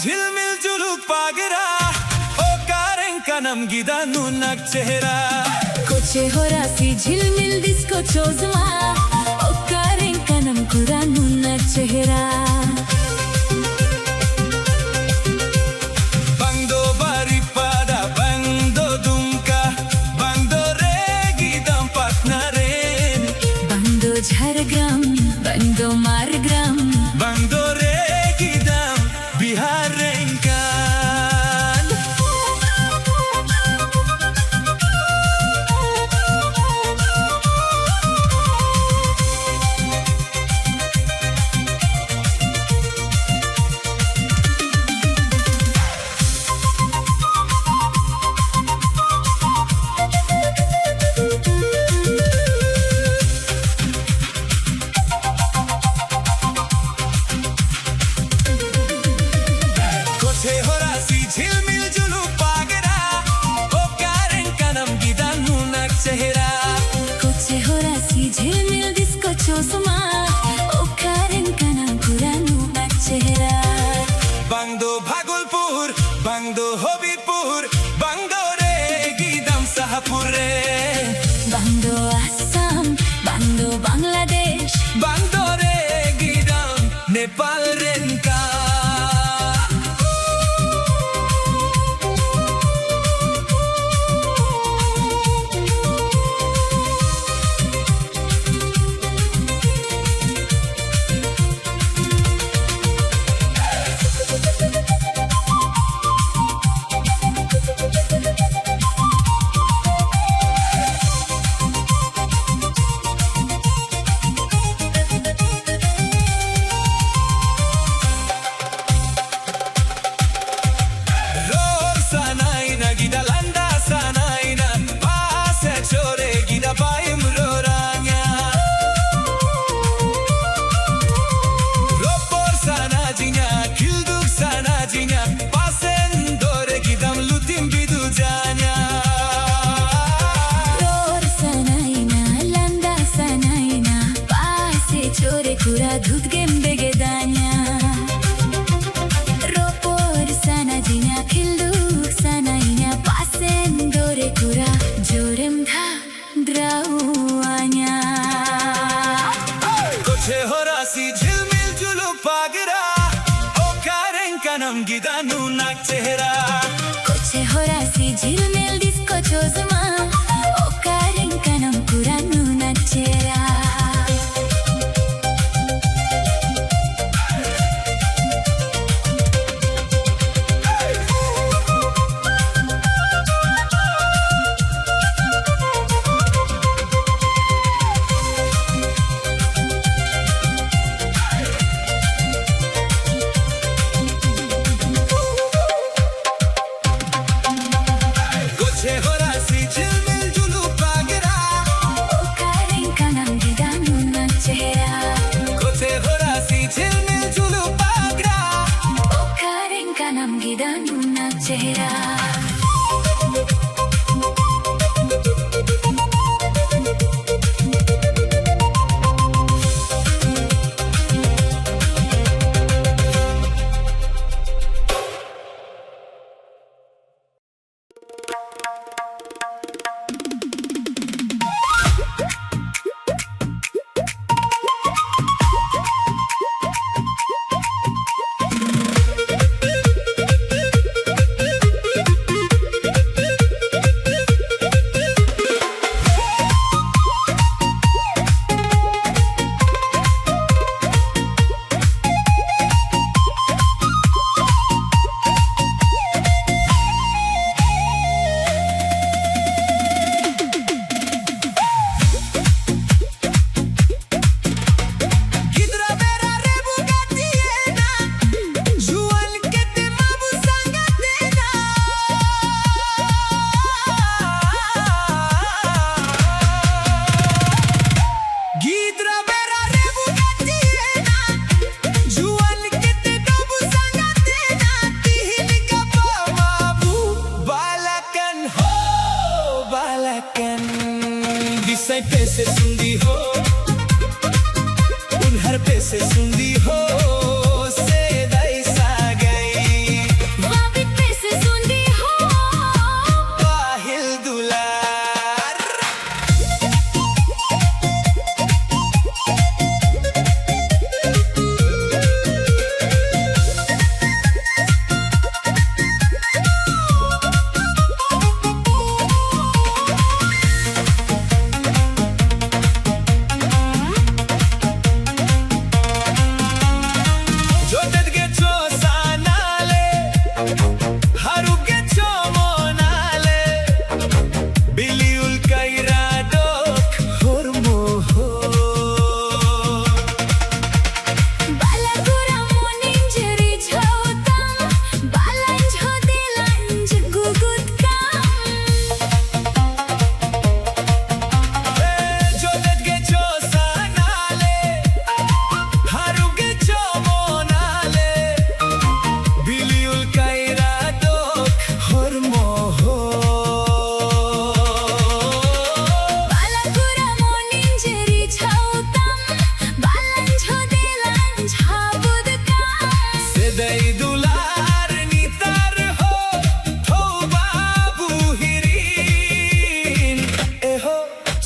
झिलमिल जुलूक पागरा ओ कारेंkanam gida nunak chehra Koche horasi झिलमिल disco chozma o karenkanam kura nunak chehra Bangdo bari pada bangdo dumka bangdo regi dam patnaren Bangdo jhargram bangdo margram bangdo regi dam biharenkan झिलमिल जुलूक पागरा ओ कारेंkanam gida nunak chehra Koche horasi झिलमिल disco chozma o karenkanam kura nunak chehra Bangdo Bhagolpur bangdo Hobipur bangdo regi dam Sahapur Bangdo Assam bangdo Bangladesh bangdo regi dam Nepal renka Kura dhut gembe gedanya Ropor sana jinya khilduk sana inya pasen dore kura jorem dha drauanya Koche horasi झिलमिल जुलूक पागरा o karenkanam gida nunak chehra Koche horasi झिलमिल disco chozma o karenkanam kura nunak chehra झिलमिल जुलूक पागरा o karenkanam gida nunak chehra Koche horasi झिलमिल जुलूक पागरा o karenkanam gida nunak chehra sundi ho se dai sagai Wabit pe se sundi ho Bahil dular Jotet gecho sanale Haruk gecho monale Biliul kairadok hormo Balagura moninjeri chautam Balanj ho dilanj gugut kam Jotet gecho sanale Haruk gecho monale Biliul kairadok hormo Balagura moninjeri chautam Balanj ho dilanj habud kam Sedai dular nitar ho Thoba buhirin Eho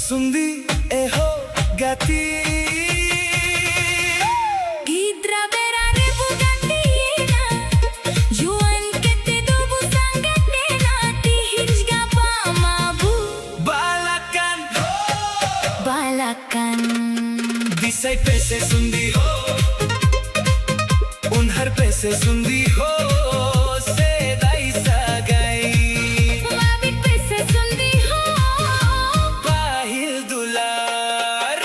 sundi eho gati Gidra berare bugandina Juan kete dobu sangatena Tihij gapa mabu Balakan Balakan Disai pese sundi ho Unhar pese sundi ho Sedai sagai Wabit pe se sundi ho Bahil dular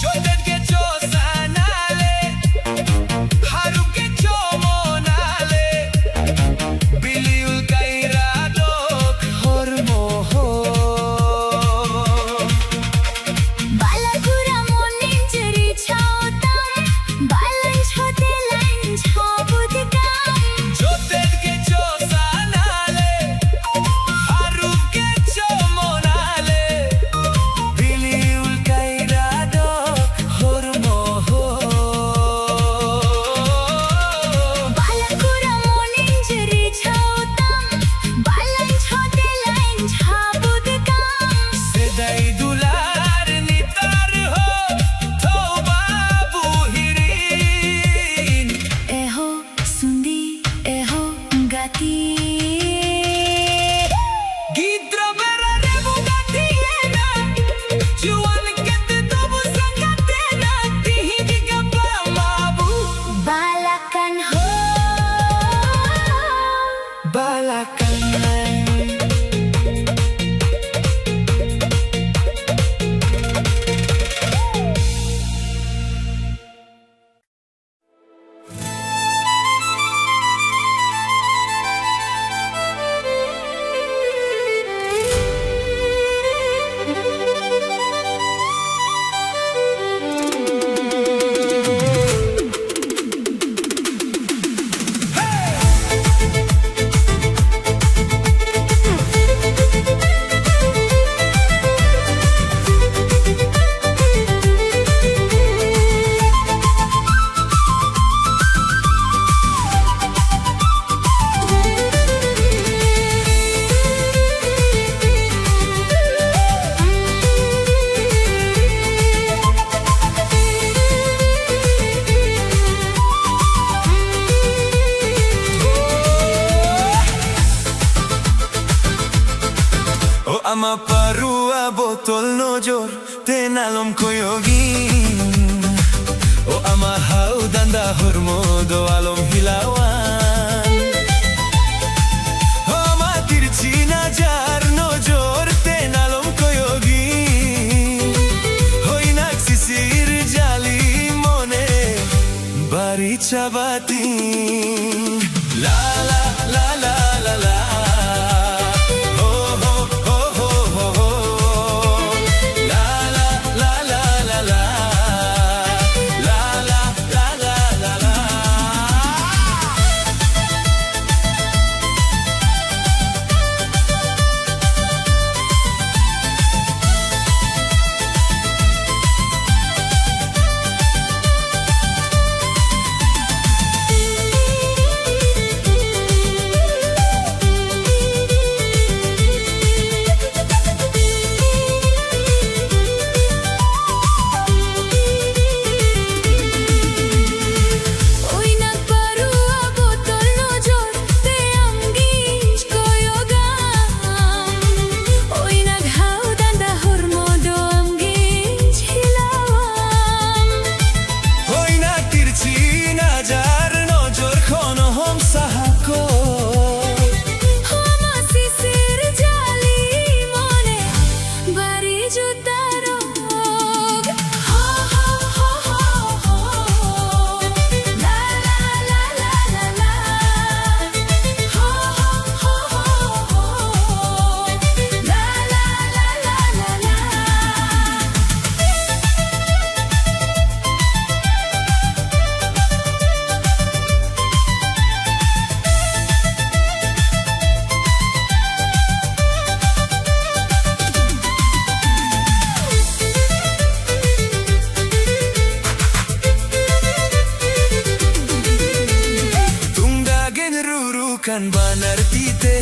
Jotet gecho sanale Haruk gecho monale Biliul kairadok hormo Balagura moninjeri chautam Balanj ho dilanj habud kam Jotet gecho sanale Haruk gecho monale Biliul kairadok hormo Balagura moninjeri chautam Balanj ho dilanj habud kam Sedai dular nitar ho Thoba buhirin Eho sundi eho gati Gidra berare bugatiena Juan kete dobu sangatena Tihij gapa mabu Balakan ho Balakan Ama parua botol nojor tenalom koyogin O ama haudanda hormodo alom hilawan O ama tirchi najar nojor tenalom koyogin Hoinak sisir jali mone bari chabati La la la la la la. Ho ho ho ho ho ho. La la la la la la. La la la la la la. Kan banartite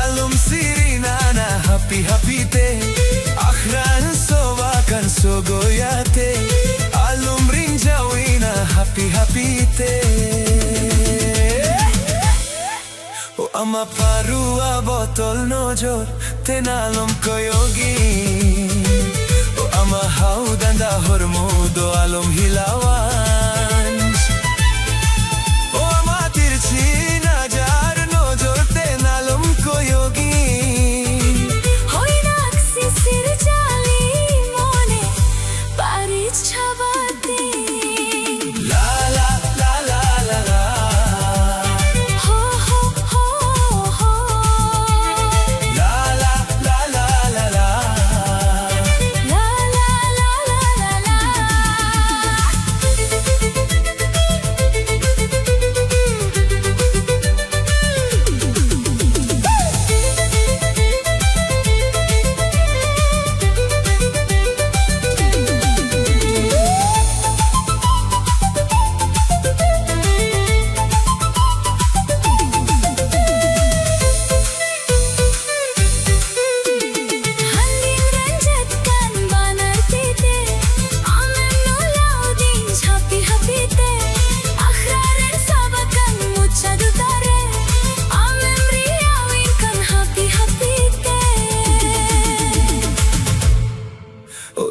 alum sirinana happy happy te akhran sova kan sogoyate alum rinjawina happy happy te o ama parua botol nojor tenalum koyogi o ama haudanda hormodo alum hilawan o ama tirchi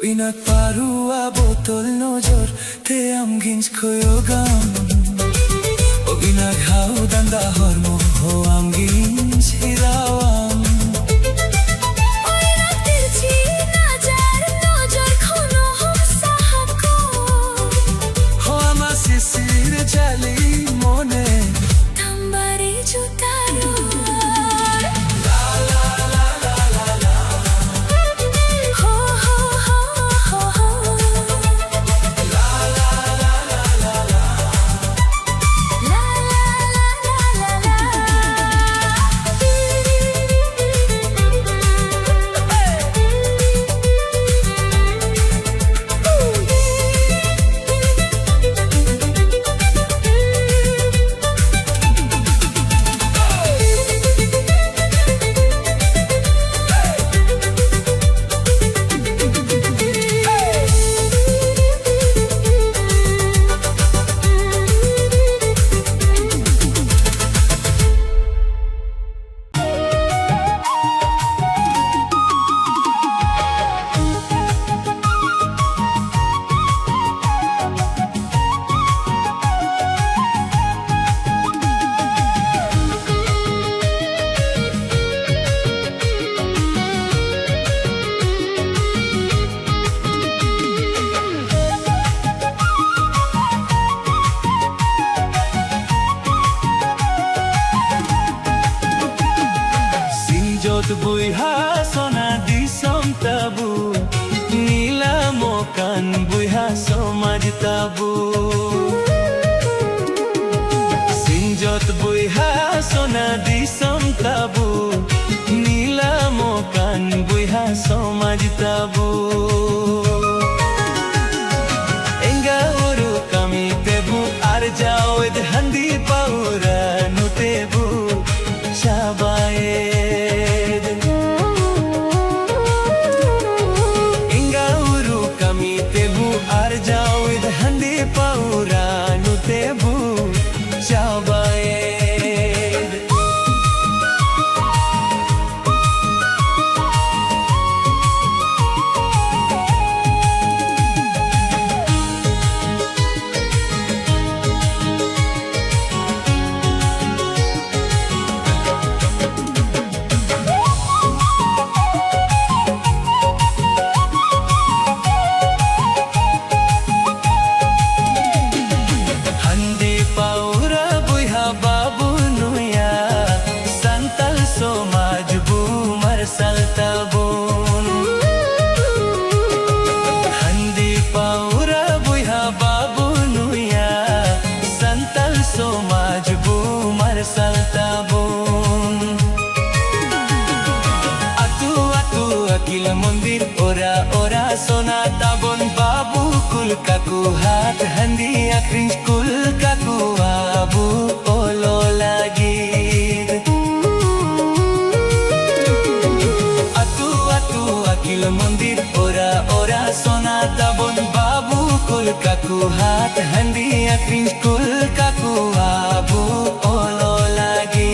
Inak parua botol nojor te am gins koyogam o inak haudanda hormo ho am gins hilawam o inak tirchi najar nojor khono hum sahako ho ama sisir jali mone tambari jutaro la buiha sona disam tabu nila mokan buiha somaj tabu sinjot buiha sona disam tabu nila mokan buiha somaj tabu enga uru kami tebu ar jao ed handi paura nu tebu shabaye Kila mondir ora ora sona tabon babu kul kaku hat handi akrin kul kaku abu olo lagi atu akila mondir ora ora sona tabon babu kul kaku hat handi akrin kul kaku abu olo lagi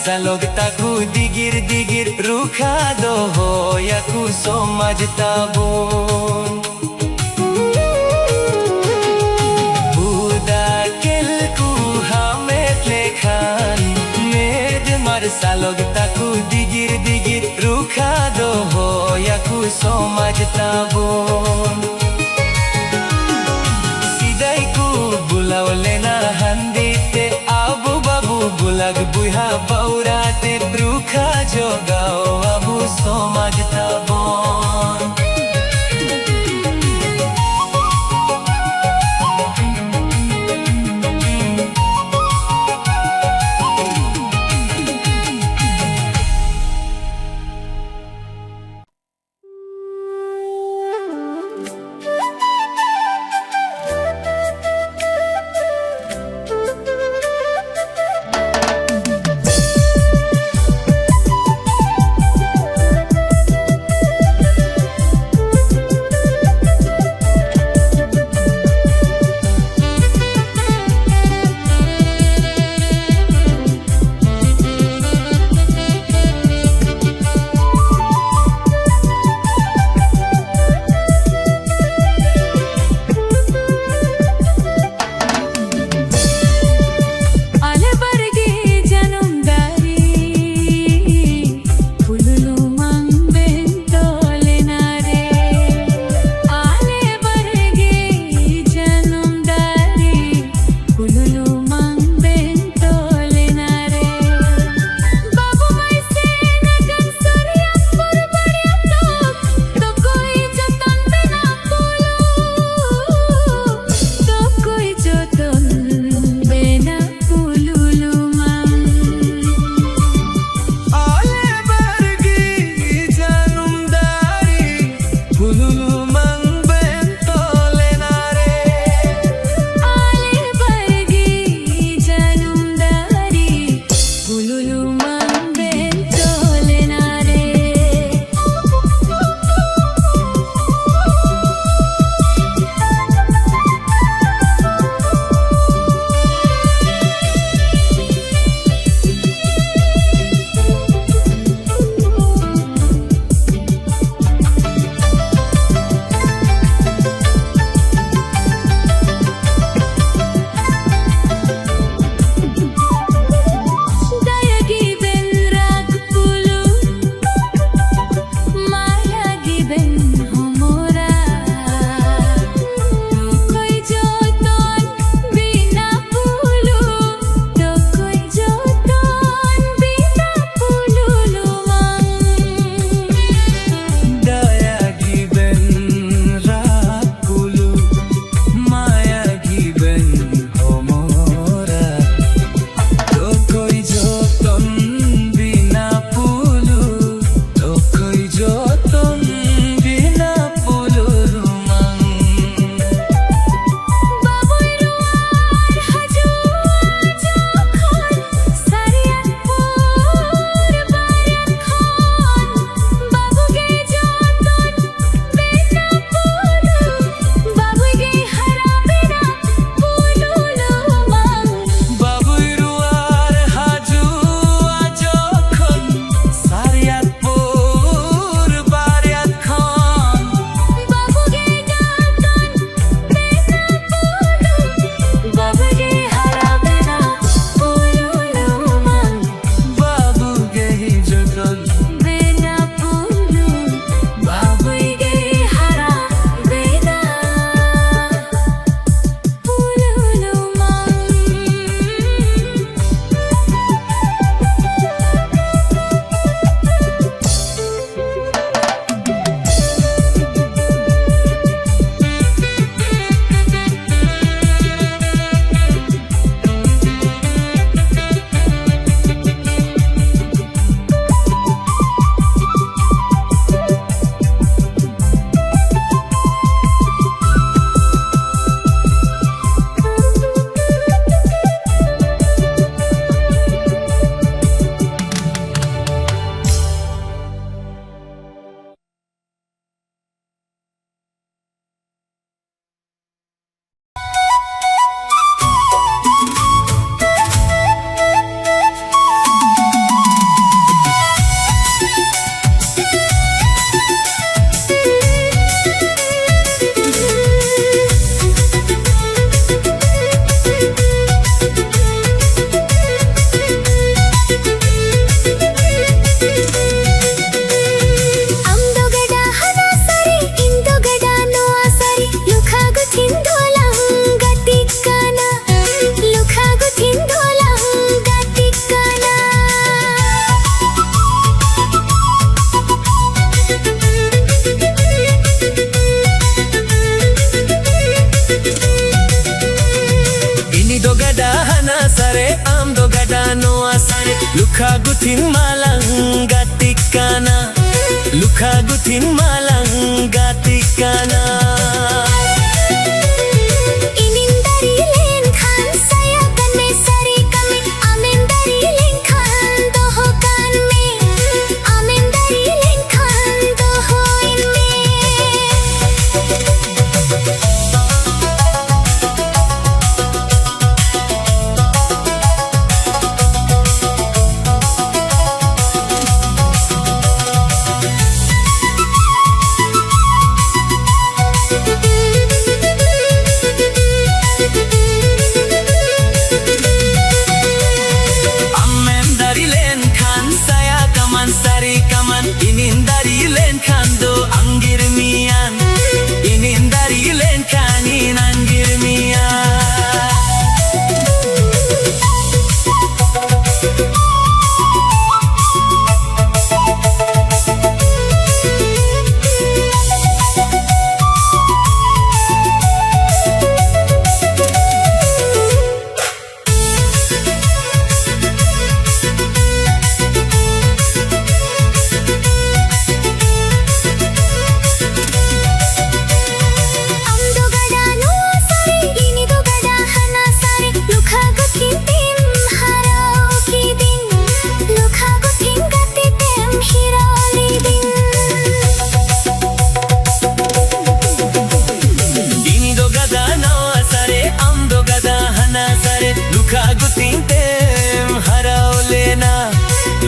Salog taku digir digir rukhado hoyaku somaj tabon Buda kelku hamet lekhan med mar salog taku digir digir rukhado hoyaku somaj tabon Sidai ku bulaw lena handite abu babu bulag buiha baurate brukha jogao abu somaj tabon Ini do gada hana sare am do gada no asare Lukha guthin malang gatikana Lukha guthin malang gatikana Inindari len khan saya kan me sari kami amendari len khan doho kan me amendari len khan doho in me Inindari len kando anggir mian Inindari len kanin anggir mian Lukha gutin tem harau lena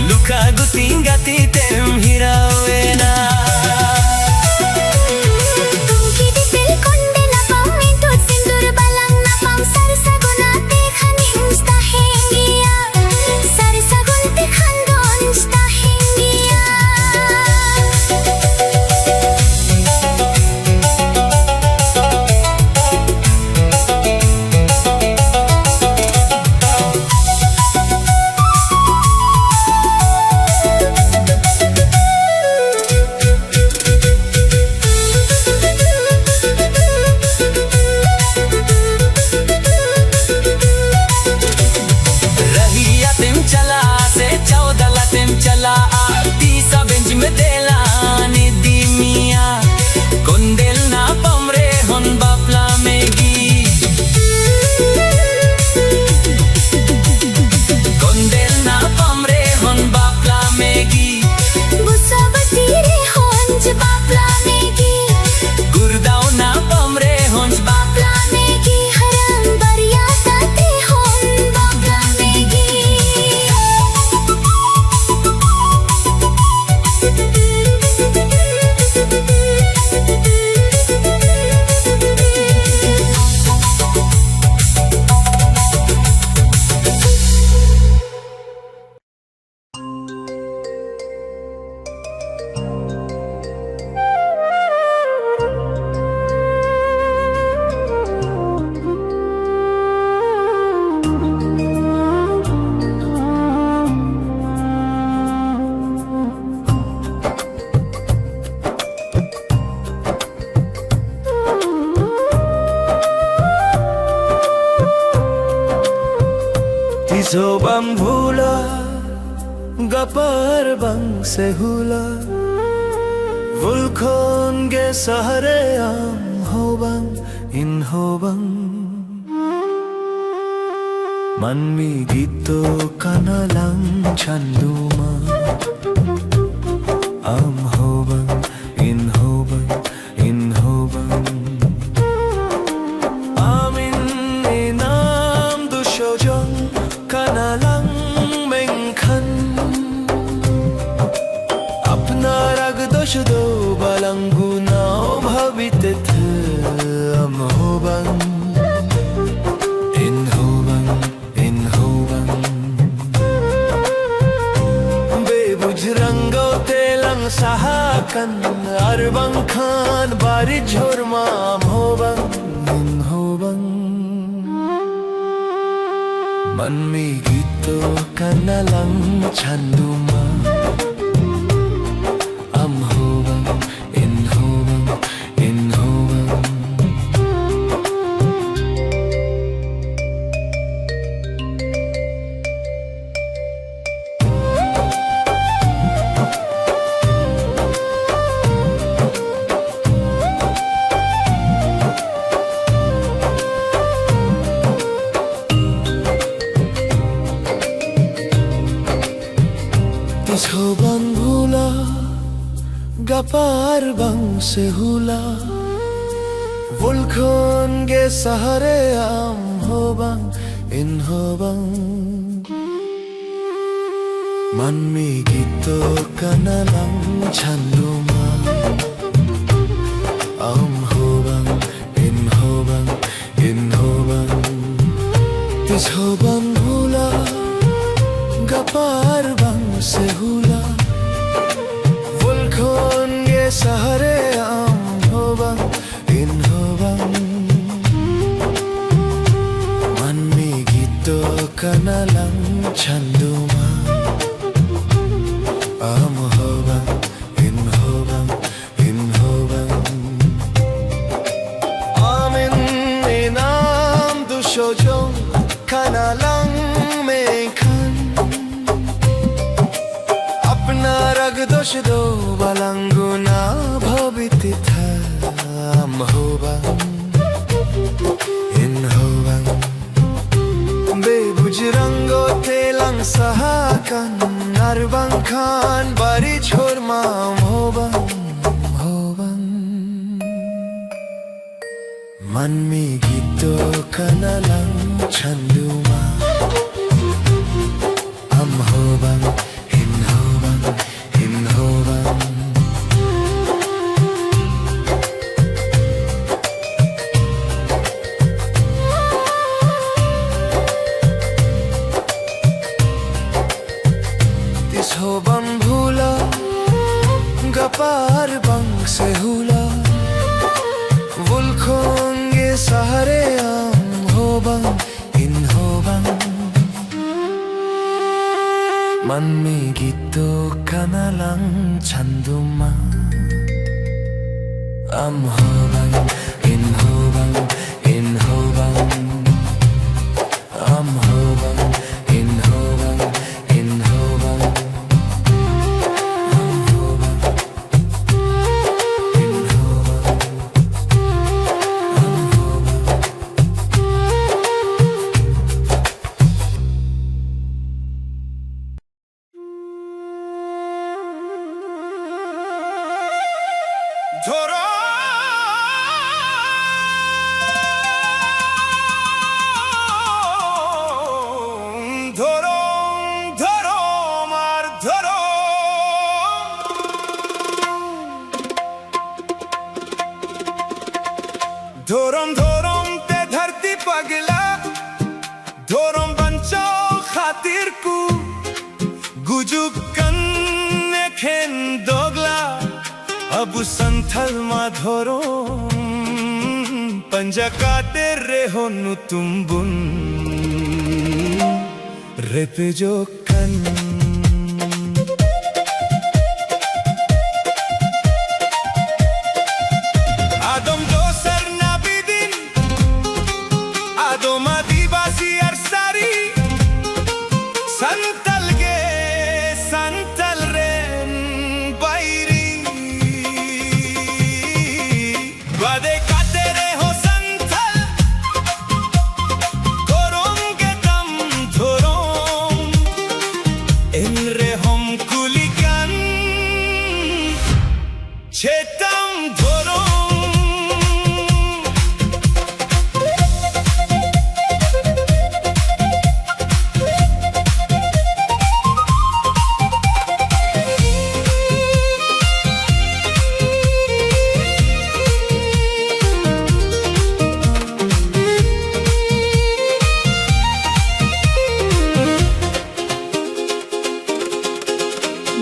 Lukha gutin gati tem hirau lena Tumki disil konde na pam intot sindur balang na pam sarsaguna tekhan hinsta hengia sarsagun tekhan donsta hengia चला तीसा बेंच में तेला ने दी मिया कोंडेल ना पमरे होन बापला Maggi कोंडेल ना पमरे होन बापला Maggi Busa बसीरे होंज बापला Maggi गुरदाव ना पमरे होन बापला मेगी हरम बरिया ताते होन बापला Maggi Sobam bhula gapar bang se hula vulkhon ge sahare am hobang in hobang manmi gito kanalang chanduma am hobang in hobang in hobang amin inam dushojong kanalang mengkhan apna rag dosh do balang gunao bhavit the am hobang in hobang bebuj rango telang sahakan arbang khan bari jhorma am hobang in hobang manmi gito kanalang chanduma am hobang in hobang in hobang Gapar bang se hula Vulkhon ge sahare am ho bang in ho bang Manmi gito kanalang chanduma am ho bang in ho bang in ho bang Tis ho bang hula Gapar bang se hula Vulkhon ge sahare am ho bang in ho bang Manmi gito kanalang chanduma am ho bang in ho bang in ho bang Amin inam du shojong kanalang mekhan Apna rag dosh do balanguna bhabiti tha am ho bang in ho bang bebuj rango telang sahakan narbang khan bari chhor mam ho bang Manmi gito kanalang chanduma am ho bang in ho bang in ho bang Tis ho bang bhula gapar bang se hula Vulkhon ge sahare am ho bang in ho bang Manmi gito kanalang chanduma am ho bang in ho bang in ho bang am ho bang in ho bang in ho bang am ho bang in ho bang ধরো ধরো ধরো মার ধরো ধরম ধরম पे धरती पगला धरम बंचाओ खातिर कु गुजुक कन्ने खेन दोगला अब संथल मा धरो पंजा काटे रे हो नु तुम बुन रे पे जो कन आदम दोसर नाबिदिन आदम आदिवासी अरसारी संतल गे संतल रेन बाईरी वादे काटे रे हो संथल करोंगे दम धरों इन रे हम कुलिकन छेतम धरों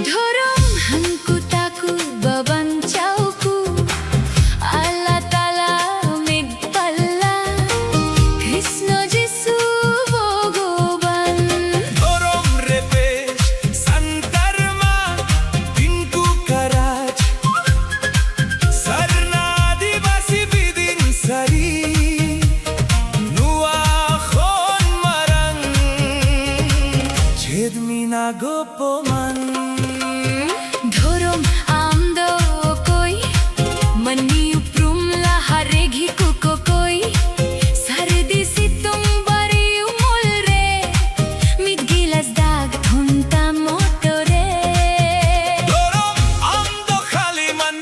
ধরম হাঙ্কু তাকু বাবান চাউকু আল্লাহ তালা মেঘ পাল্লা কৃষ্ণ যিশু ভগবান ধরম রে পেশ সন্তর্মা দিনকু করাজ সরনা আদিবাসী বিদিন সারি নুয়া খন মারং ছেদ মিনা গোপমান ধরম আমদো কই মনি উপরুম লাহারে ঘিকু কই সারদি সিতুম বারি উমল রে মিট গিলাস দাগ ধুনতা মোটরে ধরম আমদ খালি মান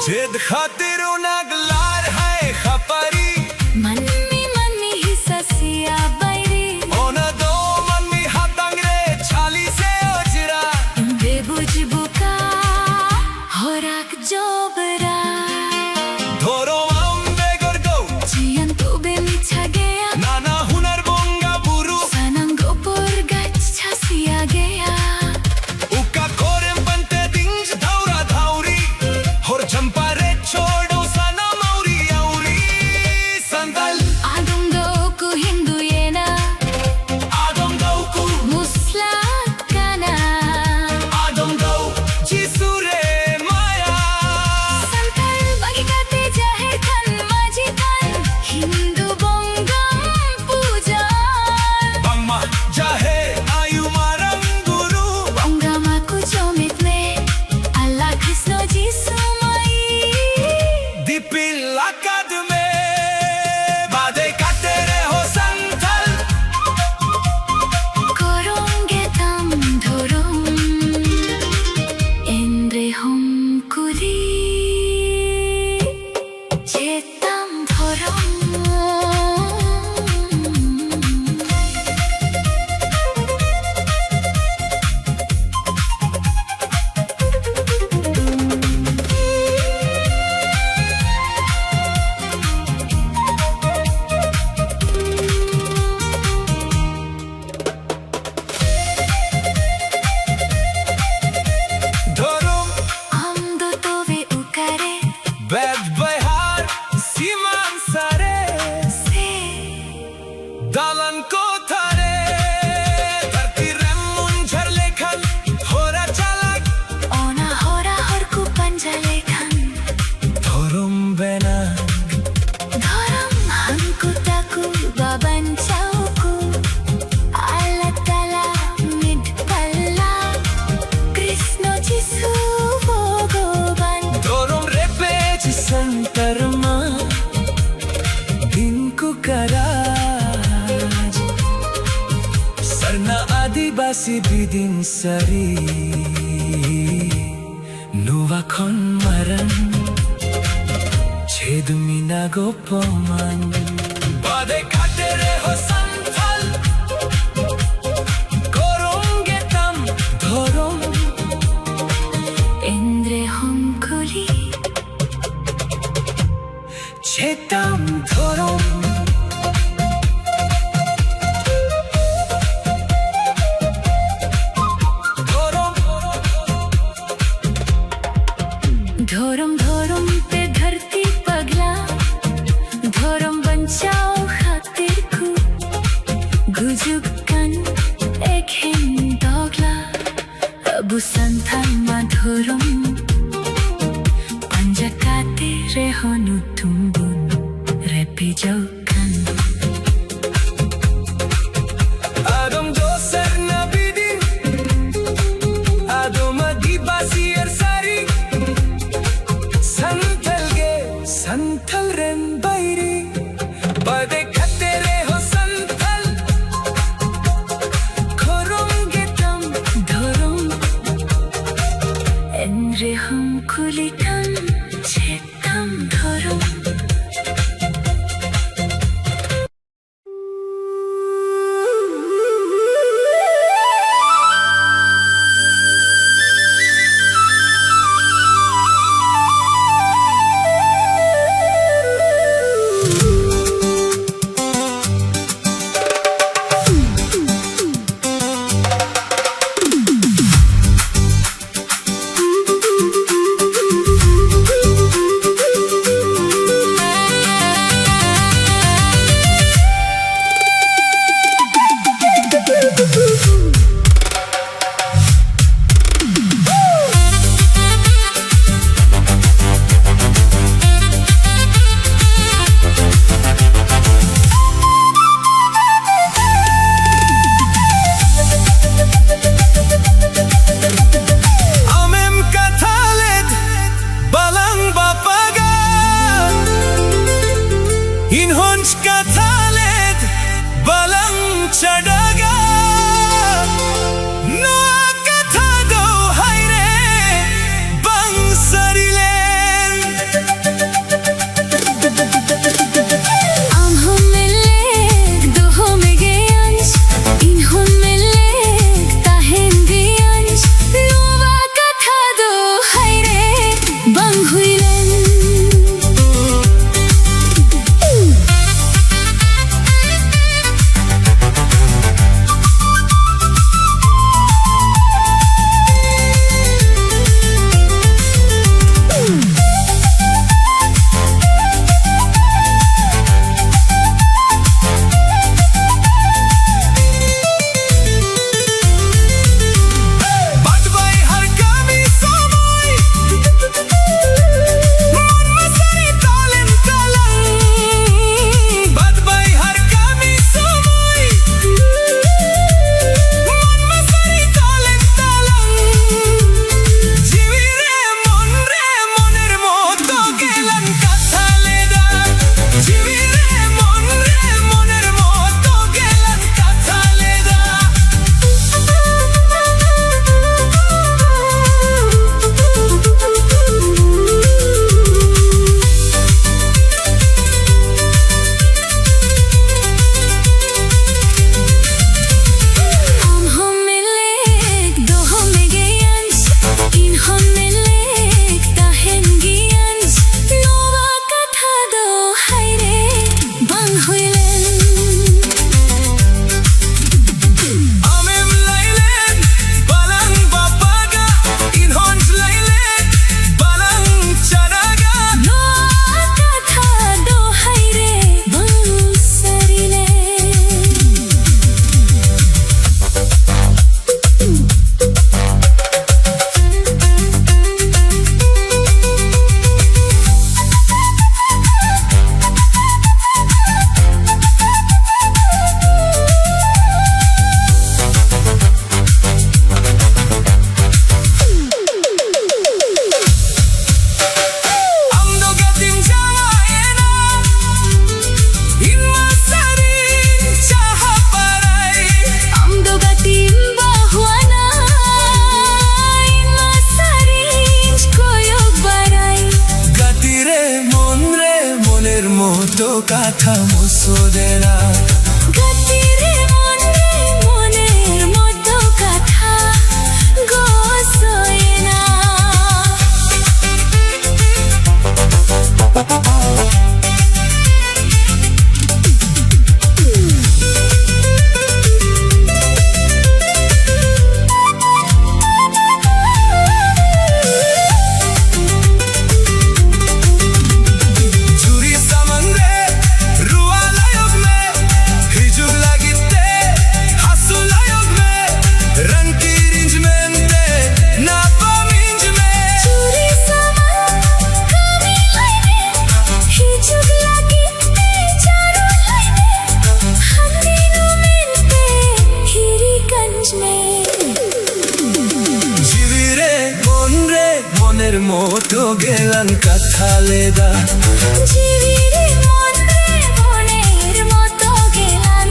जिद खातिर नगलार है खपरी मन में ही ससिया बैरी ओना दो मन में हाथंगरे छाली से ओजरा बेबुझ बुका होराक जोबरा धोरो आम्बे गरगो जियन तो बेमिछा गया नाना हुनर बोंगा बुरु सनंगो पोर गच छसिया गया उका कोरेम बनते दिंज धाउरा धाउरी होर चंपारे छोड़ो सना मौरी औरी संदल आदम दोकु हिंदू येना आदम दौकु मुस्ला काना आदम दौ जिसुरे माया संतल बगिकाते जाहिर खान माजी खान हिंदू बोंगम पूजा बंगमा जाहे आयु मारम गुरु बोंगमा कुचोमित में अल्लाह कृष्ण जीसु माई दीपिल लाकाद में बादे काटे रे हो संथल कोरोंगे तम धोरों इंद्रे हम कुली चेतम धोरों धोरुम हम दो तो वे उकारे बैद बहार सीमान सारे से दालन को थारे धरती रेम मुंझर लेखन होरा चालक ओना होरा हर को पंजले खान धोरुम बेना धोरम हमको ताकू बाबन चाउकू अल्लाह ताला मिड पल्ला कृष्ण जीसु भगवान धोरुम रेपे जिसंतरमा दिनको कराज सरना आदिवासी बिदिन सरी नुवा खन मरन छेद मिना गोपमान बादे खाते रे हो संथल करोंगे तम धोरुम इंद्रे हम कुली छेतम धोरुम धोरम धोरम पे धरती पगला धोरम बचाओ खातिर को गुजुकन एक हिंद दोगला अबू संथल मधुरम पंजकाते रेहोनु तुम्बुन रेपी जौकन आदम दोसर नबीदिन आदम आदिवासी सारी संथल रेन बैरी बदे खते रे हो संथल खोरोंगे तम धोरुम इंद्रे हम कुलिकन चेतम धोरम মতো কাঁথা মুসোদেরা গতিরে মনের মতো কথা গোসয় না Churi samangre ruwa layog me hijug lagite hasu layog me rang ki rinj mente na pa minj me চুরি সামান কমি লাইনে হিজুগ লাগিতে চারু লাইনে হান্দিনো মেনতে হিরি গঞ্জ মে জিবিরে মন রে মনের মতো গেলান কথা লেদা জীবিরে মনের মতো গেলাম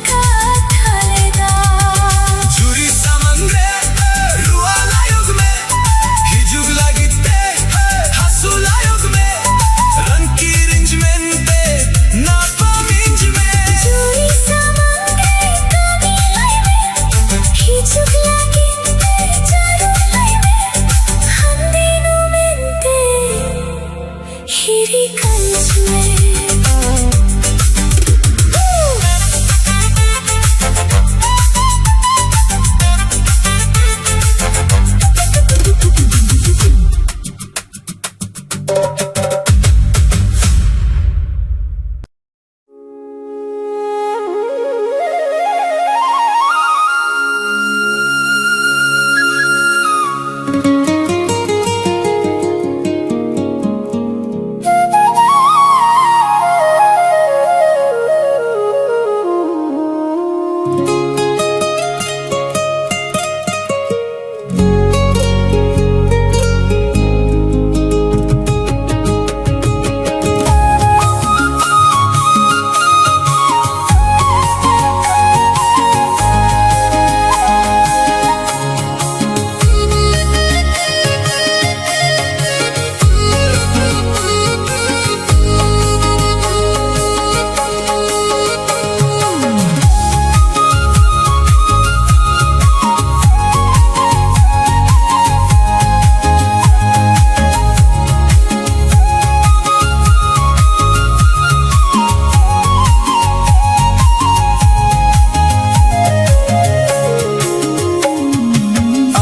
কাঠালেদা Churi samangre ruwa layog me hijug lagite hasu layog me rang ki rinj mente na pa minj me চুরি সামাঙ্গে কমি লাইনে হিজুগ লাগিতে চারু লাইনে হান্দিনো মেনতে হিরি গঞ্জ মে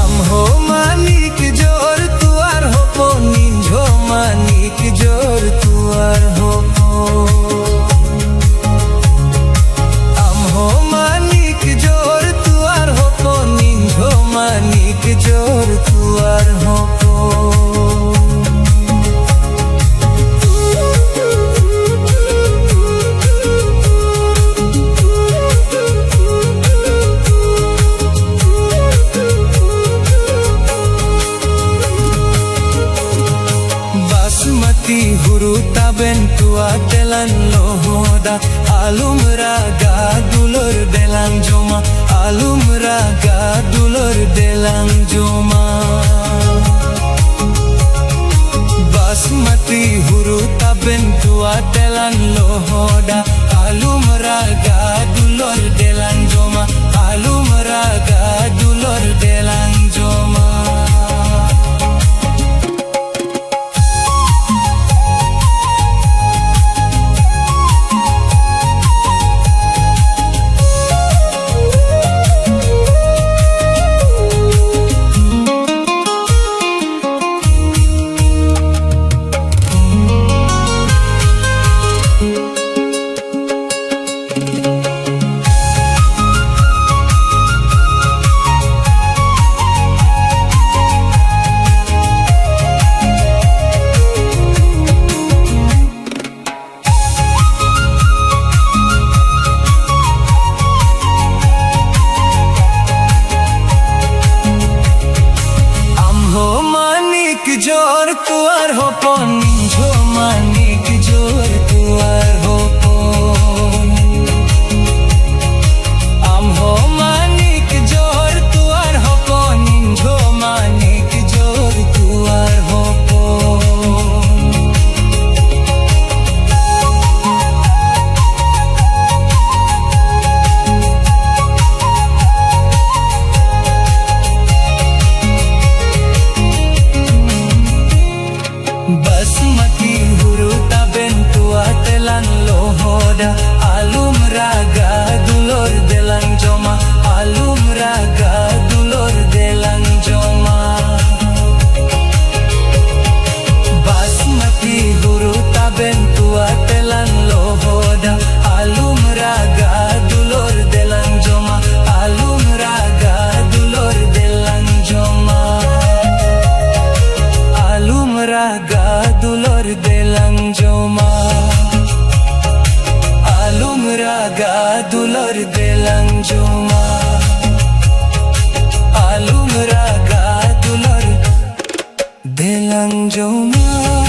Amho manik jor tuar hopo ninjo manik jor tuar hopo Amho manik jor tuar hopo ninjo manik jor tuar hopo Basmati huru taben tua delan lohoda alum raga dulur delang joma alum raga dulur delang joma Basmati huru taben tua delan lohoda alum raga dulur delang joma alum raga dulur delang joma Silang Jomar